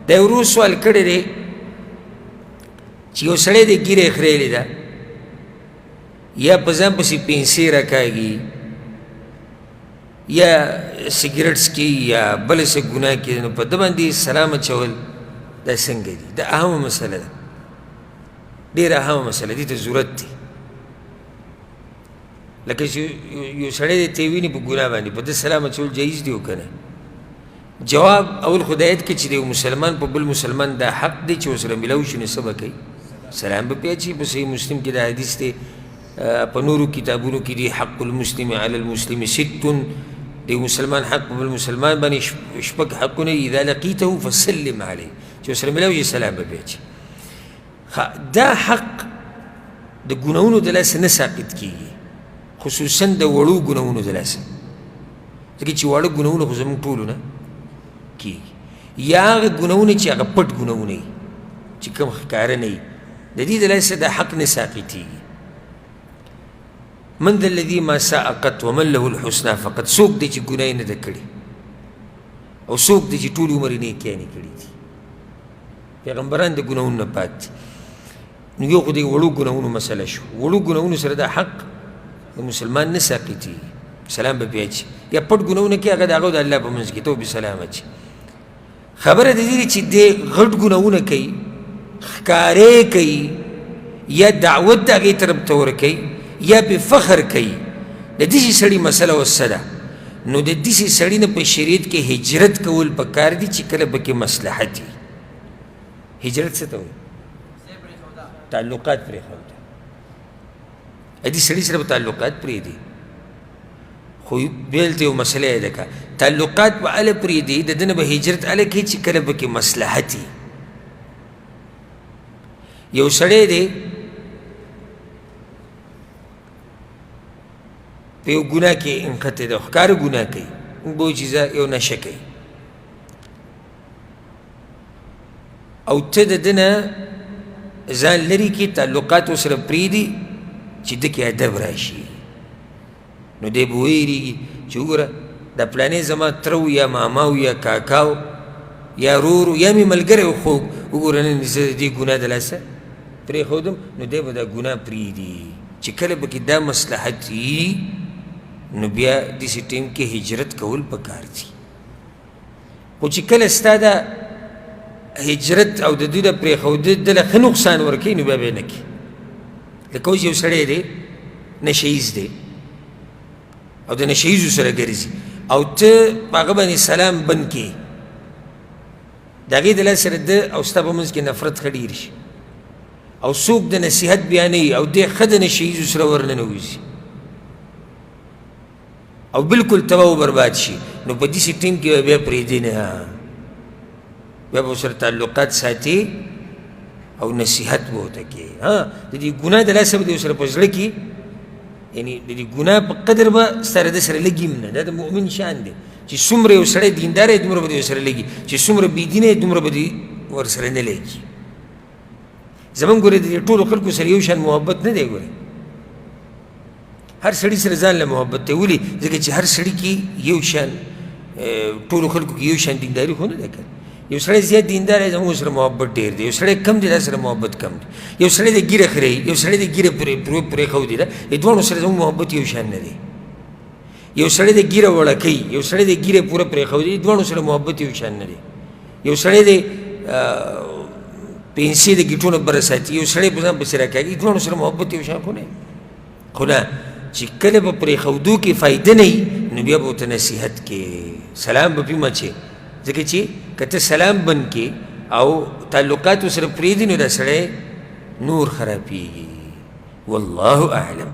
دا یو ورو سوال کړی دی چې یو سړی د ږیرې خریلې ده یا په ځان پسې پنسې راکاږي یا سګرټ څکي یا بله څه ګناه کوي نو په ده باندې سلام اچول دا څنګه دي دا اهمه مسله ده ډېره اهمه مسله دي ته ضرورت دی لکه چې یو سړی دی ته یې ویني په ګناه باندې په ده سلام اچول جایز دی او که نه جواب اول خو دا ایت کې چې د یو مسلمان په بل مسلمان دا حق دی چې ورسره میلاو شي نو څه به کوي سلام به پرې اچوي په صحیح مسلم کې دا حدیث دی په نورو کتابونو کې دی حق المسلم علی المسلم ست د یو مسلمان حق په بل مسلمان باندې شپږ حقونه اذا لقیته فسلم علیه چې ورسره میلاو شي سلام به پرې اچوي دا حق د ګناهونو د لاسه نه ساقط کېږي خصوصا د وړو ګناهونو د لاسه ځکه چې واړه ګناهونه خو زموږ ټولو نه کېږي یا هغه ګناهونه چې هغه پټ ګناهونه وي چې کوم ښکاره نه وي د دې د لاسه د حق نه ساقطېږي من ذا الذي ما ساء قط ومن له الحسنى فقط څوک دی چې ګناه یې نه ده کړې او څوک دی چې ټول عمر یې نیکیانې کړي دي پیغمبران د ګناهونو نه پاک دي نو یو خو د وړو ګناهونو مسله شو وړو ګناهونو سره دا حق د مسلمان نه ساقطېږي سلام به پرې اچي یا پټ ګناهونه کوي هغه د هغه د الله په منځ کې توبې سلام اچي خبره د دې چې دی غټ ګناهونه کوي ښکارې کوي یا دعوت د هغې طرف ته ورکوي یا پې فخر کوي د داسې سړي مسله اوس څه ده نو د داسې سړي نه په شریعت کې هجرت کول پکار دي چې کله پکې مصلحت وي هجرت څه ته وایي تعلقات پرېښودل دې سړي سره به تعلقات پرېږدي خو بېلته یو مسله یې ده که تعلقات به هله پرېږدي د ده نه به هجرت هله کوي چې کله پکې مصلحت وي یو سړی دی په یو ګناه کې انختی ده ښکاره ګناه کوي موږ به وایو چې یو نشه کوي او ته د ده نه ځان لرې کړي تعلقات ورسره پرېږدي چې ده کې ادب راشي نو دی به ویرېږي چې وګوره دا پلانې زما تره و یا ماما و یا کاکا و یا رور و یا مې ملګری و خو وګوره نن زه د دې ګناه د لاسه پرېښودم نو دی به دا ګناه پرېږدي چې کله به کې دا مصلحت وي نو بیا داسې ټیم کې هجرت کول پکار دي خو چې کله ستا دا هجرت او د دوی د پرېښودل دله ښه نقصان ورکوي نو بیا به یې نه کوي لکه اوس یو سړی دی نشهیز دی او د نشهیزو سره ګرځي او ته په هغه باندې سلام بند کړې د هغې د لاسه سره ده او ستا په منځ کې نفرت ښه ډېر شي او څوک د نصیحت بیانوي او دی ښه د نشهیزو سره ورننوځي او بلکل تباه و برباد شي نو په داسې ټیم کې به بیا پرېږدي نه بیا به ورسره تعلقات ساتي او نصیحت به ورته کوي د دې ګناه د لاسه به دې ورسره په زړه کې یعنی د دې ګناه په قدر به ستا د سره لګي هم نه دا د مؤمن شان دی چې څومره یو سړی دینداره دی دومره به دې ورسره لګي چې څومره بېدینه دی دومره به دې ورسره نه لګي زمونږ ګورې د دې ټولو خلکو سره یو شان محبت نه دی ګورې هر سړي سره ځان له محبت دی ولې ځکه چې هر سړي کې یو شان ټولو خلکو کې یو شان دینداري خو نه ده که یو سړی زیات دیندار دی زموږ سره محبت ډېر دی یو سړی کم دی دا سره محبت کم دی یو سړی د ږیره خرئ یو سړی د ږیره پرېښودي ده د دواړو سره زموږ محبت یو شان نه دی یو سړی د ږیره وړه کوي یو سړی د ږیره پوره پرېښودي د دواړو سره محبت یو شان نه دی یو سړی د پنسې د ګیټو نه بره ساتي یو سړی په ځان پسې راکاږي د دواړو سره محبت یو شان خو نه خو نه چې کله به پرېښودو کې فایده نه وي نو بیا به ورته نصیحت کې سلام به پې مچې ځکه چې که ته سلام بند کې او تعلقات ورسره پرېږدي نو دا سړی نور خرابېږي والله اعلم